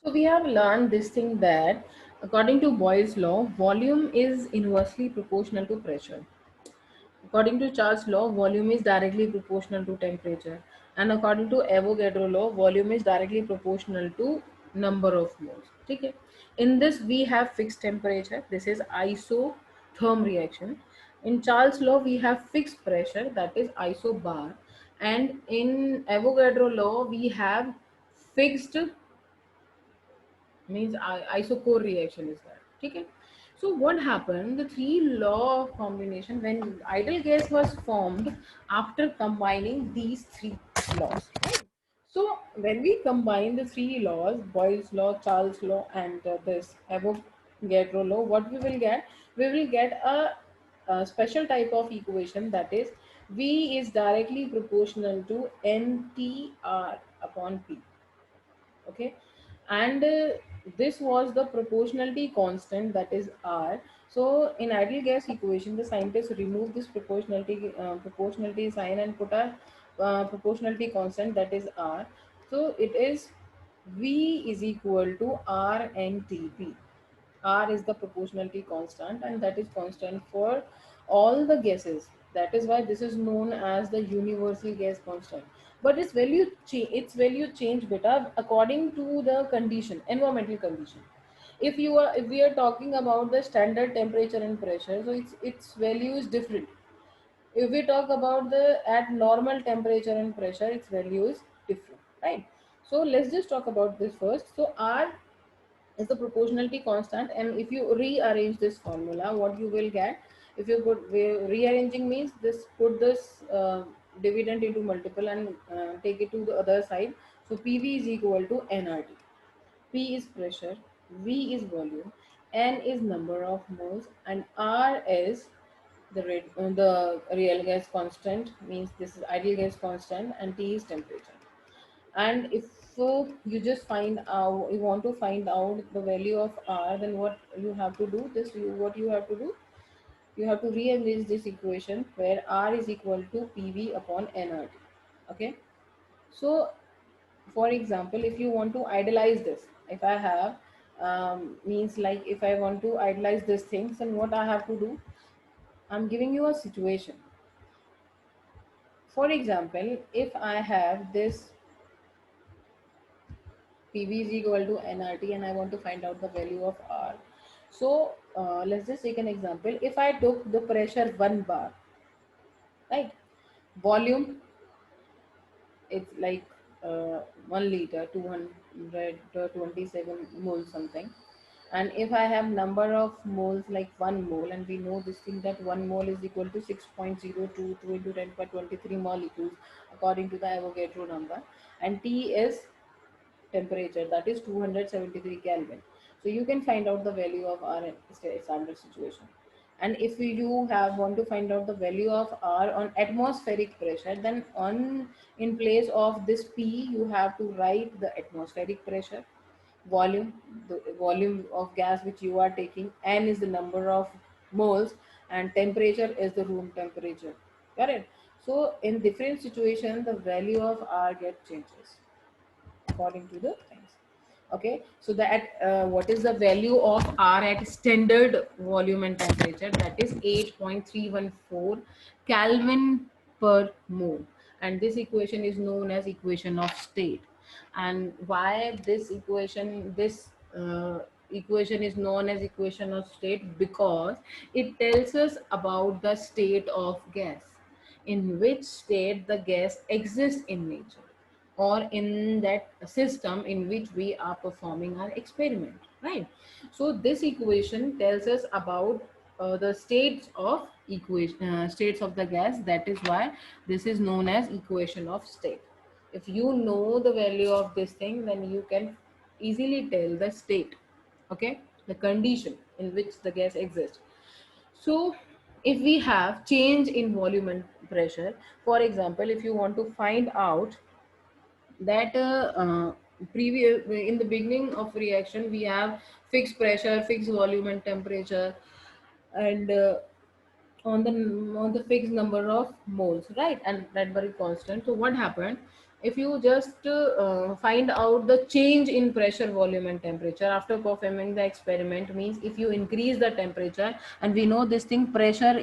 So we have learned this thing that according to Boyle's law, volume is inversely proportional to pressure. According to Charles' law, volume is directly proportional to temperature. And according to Avogadro law, volume is directly proportional to number of moles. Okay. In this, we have fixed temperature. This is isotherm reaction. In Charles' law, we have fixed pressure, that is isobar. And in Avogadro law, we have fixed means isochore reaction is that. Okay. So what happened? The three law of combination when ideal gas was formed after combining these three laws. Right? So when we combine the three laws, Boyle's law, Charles' law, and this Avogadro law, what we will get? We will get a special type of equation, that is V is directly proportional to NTR upon P. Okay. And this was the proportionality constant, that is R. So in ideal gas equation, the scientists remove this proportionality sign and put a proportionality constant, that is R. So it is V is equal to R N T P. R is the proportionality constant, and that is constant for all the gases. That is why this is known as the universal gas constant. But its value change beta according to the condition, environmental condition. If we are talking about the standard temperature and pressure, so its value is different. If we talk about the at normal temperature and pressure, its value is different, right? So let's just talk about this first. So R is the proportionality constant, and if you rearrange this formula, what you will get, if you put rearranging means this, put this dividend into multiple and take it to the other side. So PV is equal to nRT. P is pressure, V is volume, N is number of moles, and R is the real gas constant, means this is ideal gas constant, and T is temperature. And if you just find out, you want to find out the value of R, then what you have to do, what you have to do, you have to rearrange this equation where R is equal to PV upon nRT. Okay. So for example, if you want to idealize this, if I have means like if I want to idealize this things, then what I have to do, I'm giving you a situation. For example, if I have this PV is equal to nRT and I want to find out the value of R. So let's just take an example. If I took the pressure 1 bar, right? Volume, it's like 1 liter, 227 moles something. And if I have number of moles like 1 mole, and we know this thing that 1 mole is equal to 6.022 into 10 per 23 molecules according to the Avogadro number, and T is temperature, that is 273 Kelvin. So you can find out the value of R in standard situation. And if you have want to find out the value of R on atmospheric pressure, then on in place of this P, you have to write the atmospheric pressure, volume, the volume of gas which you are taking, N is the number of moles, and temperature is the room temperature. Correct? So in different situation, the value of R get changes according to the things. Okay, so that what is the value of R at standard volume and temperature, that is 8.314 Kelvin per mole, and this equation is known as equation of state. And why this equation is known as equation of state? Because it tells us about the state of gas, in which state the gas exists in nature, or in that system in which we are performing our experiment, right? So this equation tells us about the states of the gas. That is why this is known as equation of state. If you know the value of this thing, then you can easily tell the state, okay, the condition in which the gas exists. So if we have change in volume and pressure, for example, if you want to find out that previous in the beginning of reaction, we have fixed pressure, fixed volume and temperature, and on the fixed number of moles, right? And that very constant. So what happened? if you just find out the change in pressure, volume and temperature after performing the experiment, means if you increase the temperature, and we know this thing, pressure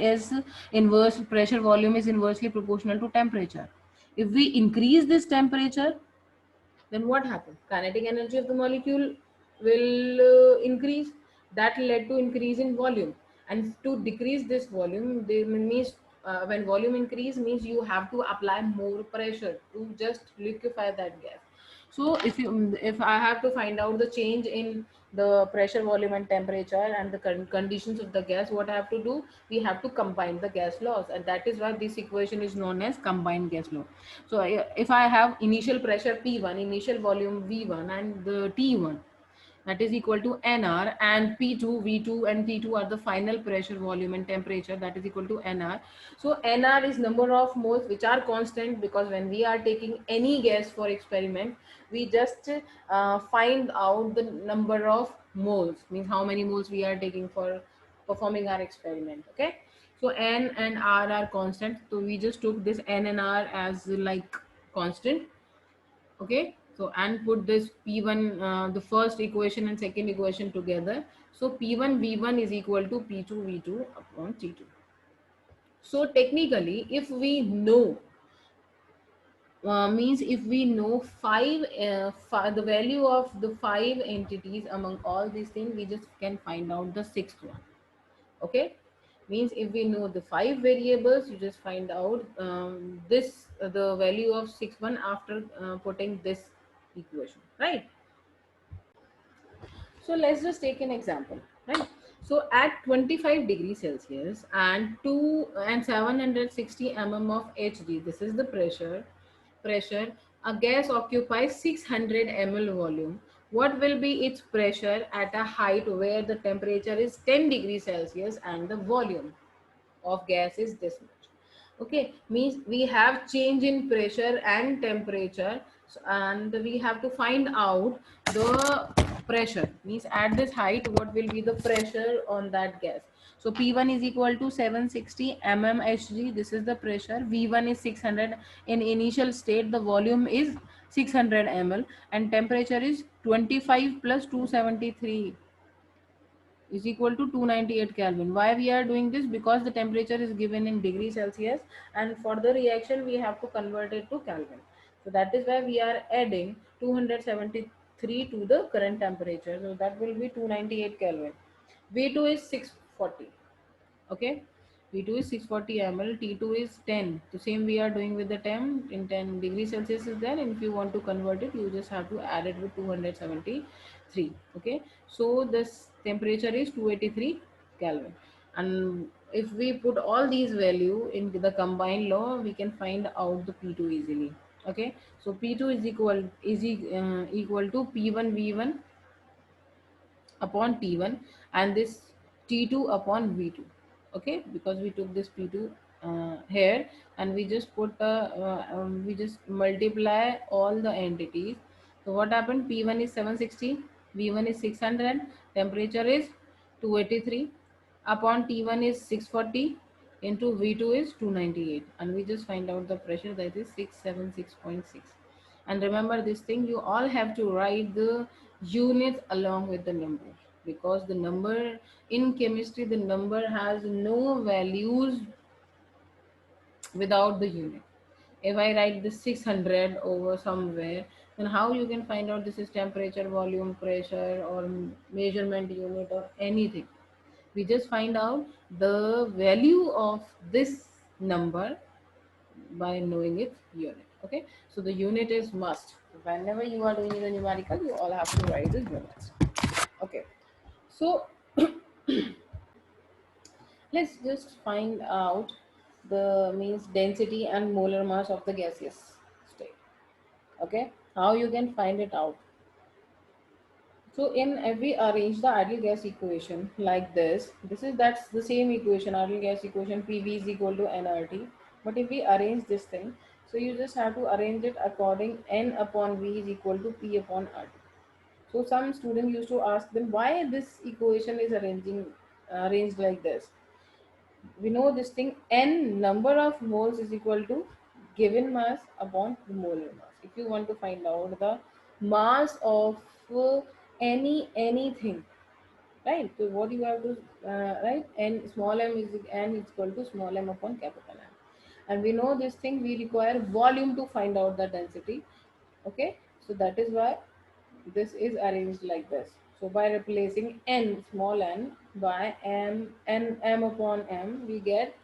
volume is inversely proportional to temperature. If we increase this temperature, then what happened? Kinetic energy of the molecule will increase. That led to increase in volume. And to decrease this volume, they means when volume increase means you have to apply more pressure to just liquefy that gas. So if I have to find out the change in the pressure, volume and temperature and the conditions of the gas, what I have to do? We have to combine the gas laws, and that is why this equation is known as combined gas law. So if I have initial pressure P1, initial volume V1 and the T1, that is equal to nr, and P2, V2 and T2 are the final pressure, volume and temperature, that is equal to nr. So nr is number of moles which are constant, because when we are taking any gas for experiment, we just find out the number of moles, means how many moles we are taking for performing our experiment. Okay, so n and r are constant, so we just took this n and r as like constant. Okay, so and put this p1, the first equation and second equation together. So p1 v1 is equal to p2 v2 upon t2. So technically, if we know, means if we know the value of the five entities among all these things, we just can find out the sixth one. Okay, means if we know the five variables, you just find out this the value of sixth one after putting this equation, right? So let's just take an example, right? So at 25 degrees Celsius and 2 and 760 mm of Hg, this is the pressure, a gas occupies 600 ml volume. What will be its pressure at a height where the temperature is 10 degrees Celsius and the volume of gas is this much? Okay, means we have change in pressure and temperature, and we have to find out the pressure, means at this height what will be the pressure on that gas. So P1 is equal to 760 mmHg, this is the pressure. V1 is 600, in initial state the volume is 600 ml, and temperature is 25 plus 273 is equal to 298 Kelvin. Why we are doing this? Because the temperature is given in degree Celsius, and for the reaction we have to convert it to Kelvin. So that is why we are adding 273 to the current temperature. So that will be 298 Kelvin. V2 is 640. Okay, V2 is 640 ml, T2 is 10. So same we are doing with the 10, in 10 degrees Celsius is there, and if you want to convert it, you just have to add it with 273. Okay, so this temperature is 283 Kelvin, and if we put all these value in the combined law, we can find out the P2 easily. Okay, so P2 is equal to P1 V1 upon T1, and this T2 upon V2. Okay, because we took this P2 here, and we just we just multiply all the entities. So what happened? P1 is 760, V1 is 600, temperature is 283, upon T1 is 640, into V2 is 298, and we just find out the pressure, that is 676.6. And remember this thing, you all have to write the units along with the number, because the number in chemistry, the number has no values without the unit. If I write this 600 over somewhere, then how you can find out this is temperature, volume, pressure, or measurement unit or anything? We just find out the value of this number by knowing its unit. Okay, so the unit is must. Whenever you are doing the numerical, you all have to write the units. Okay, so let's just find out the means density and molar mass of the gaseous state. Okay, how you can find it out? So in every arrange the ideal gas equation like this. That's the same equation, ideal gas equation, PV is equal to nRT. But if we arrange this thing, so you just have to arrange it according N upon V is equal to P upon RT. So some students used to ask them why this equation is arranged like this. We know this thing, N number of moles is equal to given mass upon the molar mass. if you want to find out the mass of anything, right? So what you have to right, and small m is equal to small m upon capital M, and we know this thing, we require volume to find out the density. Okay, so that is why this is arranged like this. So by replacing n small n by m upon m, we get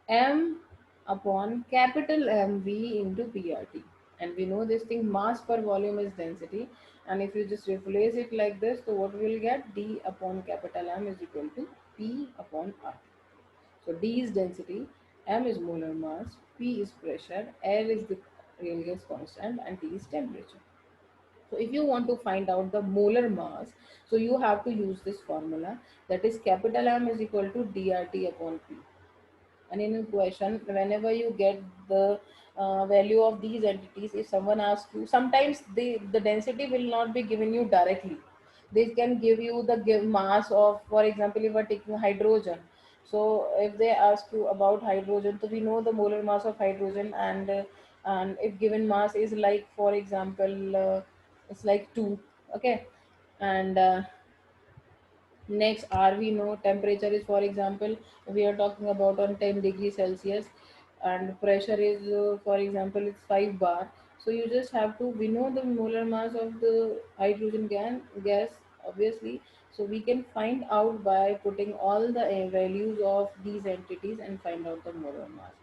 m upon capital MV into PRT. And we know this thing, mass per volume is density. And if you just replace it like this, so what we will get? D upon capital M is equal to P upon R. So D is density, M is molar mass, P is pressure, R is the real gas constant, and T is temperature. So if you want to find out the molar mass, so you have to use this formula, that is capital M is equal to DRT upon P. And in a question, whenever you get the value of these entities, if someone asks you, sometimes the density will not be given you directly. They can give you the mass of, for example, if we're taking hydrogen. So if they ask you about hydrogen, so we know the molar mass of hydrogen, and if given mass is like, for example, it's like 2. Okay, and next, R we know temperature is, for example, we are talking about on 10 degrees Celsius, and pressure is, for example, it's 5 bar. So you just have to, we know the molar mass of the hydrogen gas, obviously. So we can find out by putting all the values of these entities and find out the molar mass.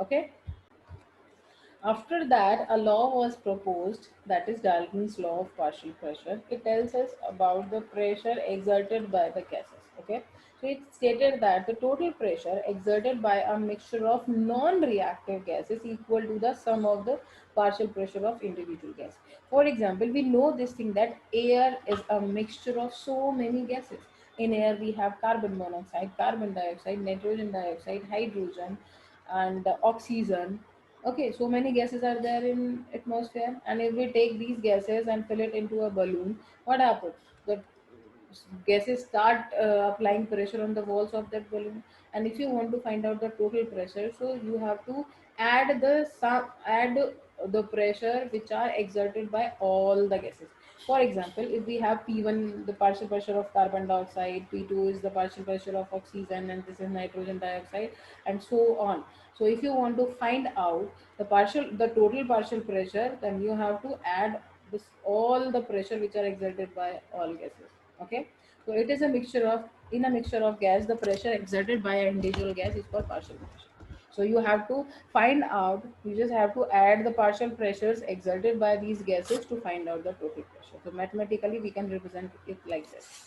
Okay. After that, a law was proposed, that is Dalton's law of partial pressure. It tells us about the pressure exerted by the gases. Okay, so it stated that the total pressure exerted by a mixture of non-reactive gases equal to the sum of the partial pressure of individual gas. For example, we know this thing that air is a mixture of so many gases. In air, we have carbon monoxide, carbon dioxide, nitrogen dioxide, hydrogen, and oxygen. Okay, so many gases are there in atmosphere, and if we take these gases and fill it into a balloon, what happens? The gases start applying pressure on the walls of that balloon. And if you want to find out the total pressure, so you have to add the pressure which are exerted by all the gases. For example, if we have P1, the partial pressure of carbon dioxide, P2 is the partial pressure of oxygen, and this is nitrogen dioxide, and so on. So if you want to find out the total partial pressure, then you have to add this all the pressure which are exerted by all gases. Okay, so it is a mixture of, in a mixture of gas, the pressure exerted by an individual gas is called partial pressure. So you have to find out, you just have to add the partial pressures exerted by these gases to find out the total pressure. So mathematically we can represent it like this.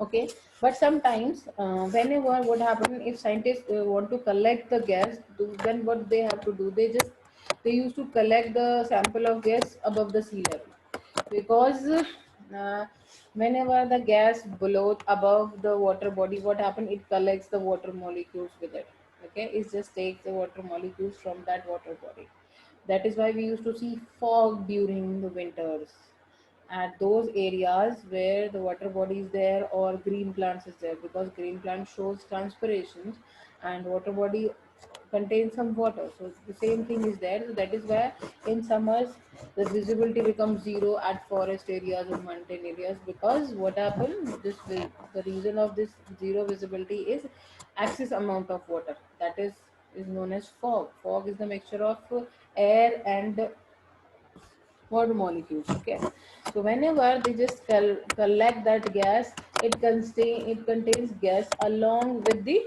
Okay, but sometimes whenever what happen, if scientists want to collect the gas, then what they have to do, they used to collect the sample of gas above the sea level, because whenever the gas below above the water body, what happen, it collects the water molecules with it. Okay, it just takes the water molecules from that water body. That is why we used to see fog during the winters at those areas where the water body is there or green plants is there, because green plant shows transpirations and water body contains some water, so the same thing is there. So that is why in summers the visibility becomes zero at forest areas or mountain areas, because what happened, the reason of this zero visibility is excess amount of water, that is known as fog. Fog is the mixture of air and water molecules. Okay, so whenever they just collect that gas, it contains gas along with the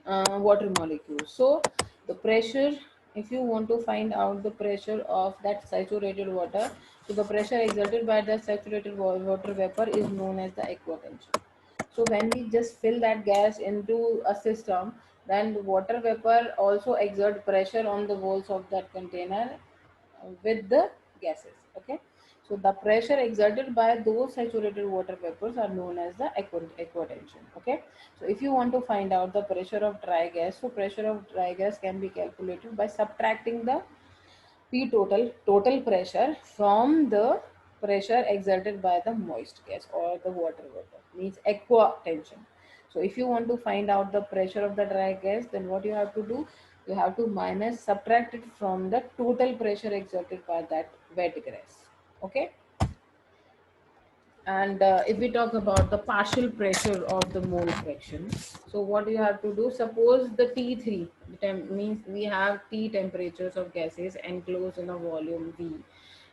water molecules. So the pressure, if you want to find out the pressure of that saturated water, so the pressure exerted by the saturated water vapor is known as the aquatension. So when we just fill that gas into a system, then the water vapor also exert pressure on the walls of that container with the gases. Okay, so the pressure exerted by those saturated water vapors are known as the aquatension. Okay, so if you want to find out the pressure of dry gas, so pressure of dry gas can be calculated by subtracting the P total pressure from the pressure exerted by the moist gas or the water vapor, means aqua tension. So if you want to find out the pressure of the dry gas, then what you have to do, You have to minus, subtract it from the total pressure exerted by that wet gas. Okay. And if we talk about the partial pressure of the mole fraction, so what you have to do, suppose the T3 means we have T temperatures of gases enclosed in a volume V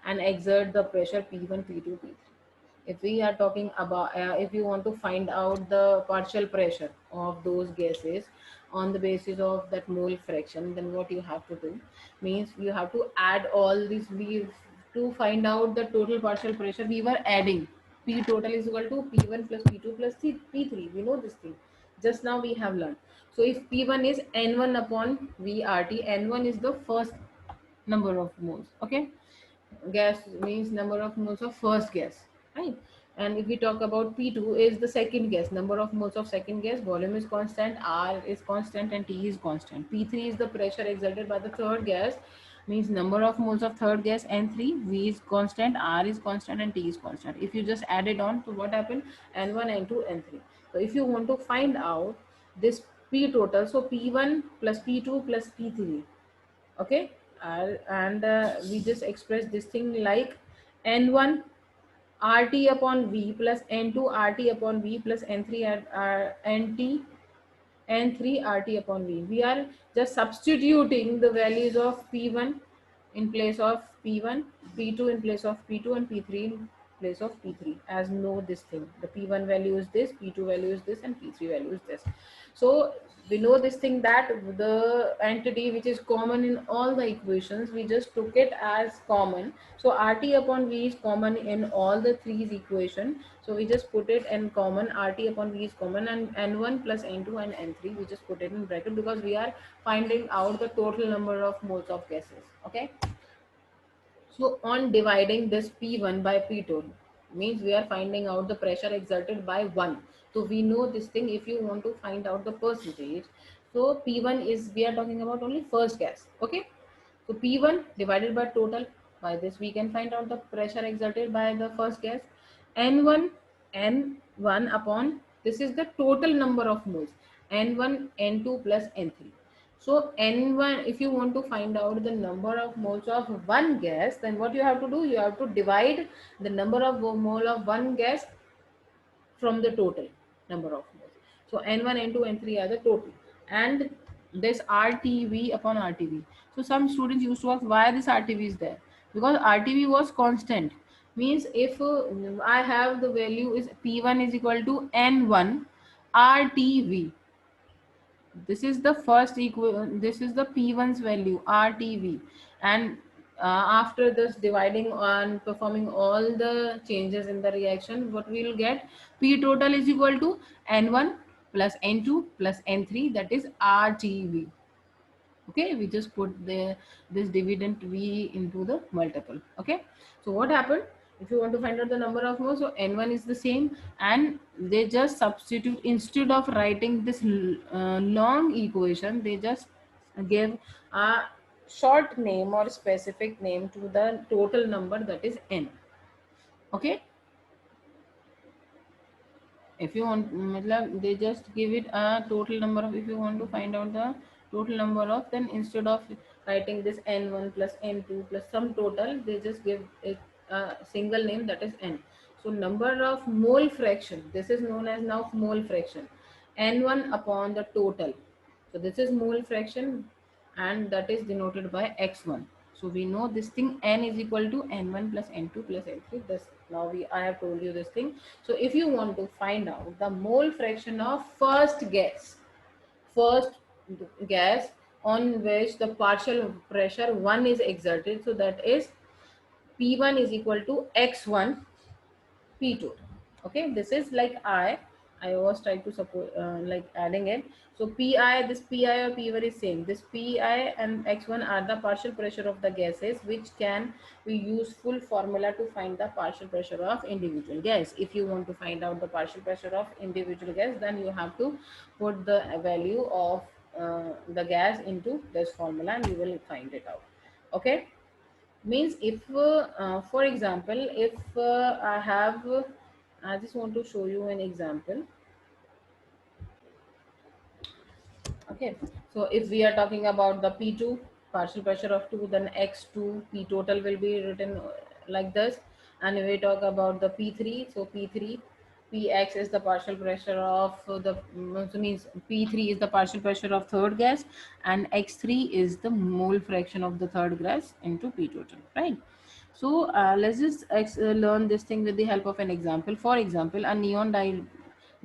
and exert the pressure P1, P2, P3. If we are talking about, if you want to find out the partial pressure of those gases on the basis of that mole fraction, then what you have to do means you have to add all these. We to find out the total partial pressure, we were adding P total is equal to P1 plus P2 plus P3. We know this thing. Just now we have learned. So if P1 is N1 upon VRT, N1 is the first number of moles. Okay, gas means number of moles of first gas, right? And if we talk about P2 is the second gas, number of moles of second gas, volume is constant, R is constant and T is constant. P3 is the pressure exerted by the third gas, means number of moles of third gas, N3, V is constant, R is constant and T is constant. If you just add it on, so what happened? N1, N2, N3. So if you want to find out this P total, so P1 plus P2 plus P3. Okay. And we just express this thing like N1 RT upon V plus N2 RT upon V plus N3 NT N3 RT upon V. We are just substituting the values of P1 in place of P1, P2 in place of P2, and P3 in place of P3. As know this thing, the P1 value is this, P2 value is this, and P3 value is this. So we know this thing that the entity which is common in all the equations, we just took it as common. So RT upon V is common in all the three equation. So we just put it in common. RT upon V is common, and N1 plus N2 and N3 we just put it in bracket because we are finding out the total number of moles of gases. Okay. So on dividing this P1 by P2 means we are finding out the pressure exerted by 1. So we know this thing if you want to find out the percentage. So P1 is, we are talking about only first gas. Okay. So P1 divided by total, by this we can find out the pressure exerted by the first gas. N1, N1 upon, this is the total number of moles. N1, N2 plus N3. So N1, if you want to find out the number of moles of one gas, then what you have to do, you have to divide the number of mole of one gas from the total number of moles. So N1, N2, N3 are the total. And this RTV upon RTV. So some students used to ask why this RTV is there. Because RTV was constant. Means if I have the value is P1 is equal to N1 RTV. This is the first this is the P1's value RTV. And after this dividing and performing all the changes in the reaction, what we will get, P total is equal to N1 plus N2 plus N3, that is RTV. Okay, we just put the this dividend V into the multiple. Okay, so what happened, if you want to find out the number of moles, so N1 is the same, and they just substitute, instead of writing this long equation, they just give a short name or specific name to the total number, that is N. Okay, if you want, they just give it a total number of, if you want to find out the total number of, then instead of writing this N1 plus N2 plus some total, they just give it a single name, that is N. So number of mole fraction, this is known as now mole fraction, N1 upon the total. So this is mole fraction, and that is denoted by X1. So we know this thing, N is equal to N1 plus N2 plus N3. This now I have told you this thing. So if you want to find out the mole fraction of first gas on which the partial pressure 1 is exerted, so that is P1 is equal to X1 P2. Okay, this is like I was trying to support like adding it. So Pi, this Pi or P1 is same. This Pi and X1 are the partial pressure of the gases, which can be useful formula to find the partial pressure of individual gas. If you want to find out the partial pressure of individual gas, then you have to put the value of the gas into this formula and you will find it out. Okay, means if for example, if I just want to show you an example. Okay, So if we are talking about the P2, partial pressure of 2, then X2 P total will be written like this. And if we talk about the P3, so P3 Px is the partial pressure of so means P3 is the partial pressure of third gas, and X3 is the mole fraction of the third gas into P total, right? So let's just learn this thing with the help of an example. For example, a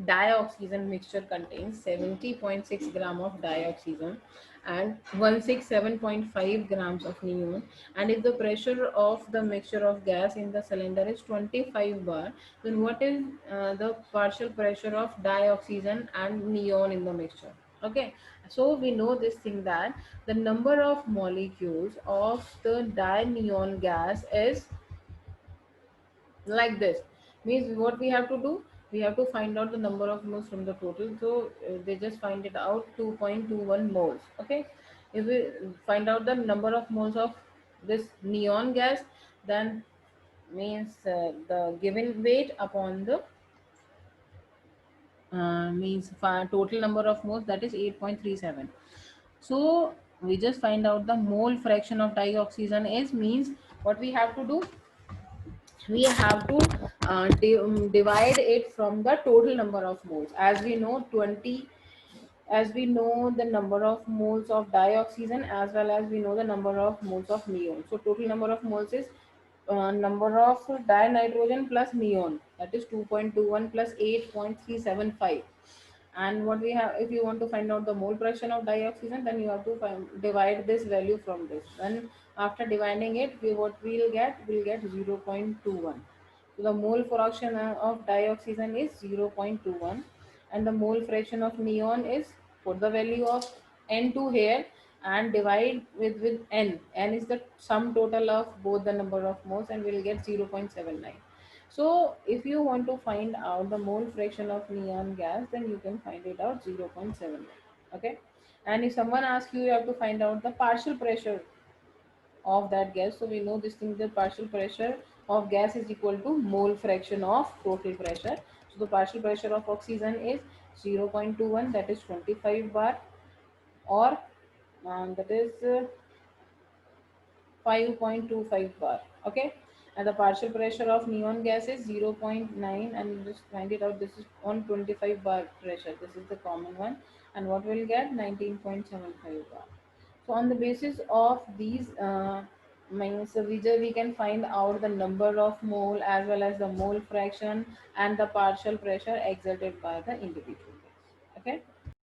dioxygen mixture contains 70.6 gram of dioxygen and 167.5 grams of neon, and if the pressure of the mixture of gas in the cylinder is 25 bar, then what is the partial pressure of dioxygen and neon in the mixture? Okay, so we know this thing that the number of molecules of the dineon gas is like this. Means what we have to do, we have to find out the number of moles from the total. So they just find it out, 2.21 moles. Okay, if we find out the number of moles of this neon gas, then means the given weight upon the total number of moles, that is 8.37. So we just find out the mole fraction of dioxygen is, means what we have to do, we have to divide it from the total number of moles. As we know 20, as we know the number of moles of dioxygen, as well as we know the number of moles of neon. So total number of moles is number of dinitrogen plus neon, that is 2.21 plus 8.375. And what we have, if you want to find out the mole fraction of dioxygen, then you have to divide this value from this. Then after dividing it, what we'll get 0.21. So the mole fraction of dioxygen is 0.21, and the mole fraction of neon is, put the value of N2 here and divide with N. N is the sum total of both the number of moles, and we'll get 0.79. So if you want to find out the mole fraction of neon gas, then you can find it out 0.79. Okay. And if someone asks you, you have to find out the partial pressure of that gas. So we know this thing, the partial pressure of gas is equal to mole fraction of total pressure. So the partial pressure of oxygen is 0.21, that is 25 bar, or that is 5.25 bar. Okay, and the partial pressure of neon gas is 0.9, and you just find it out, this is on 25 bar pressure, this is the common one, and what we'll get, 19.75 bar. So on the basis of these means we can find out the number of mole as well as the mole fraction and the partial pressure exerted by the individual gas. Okay.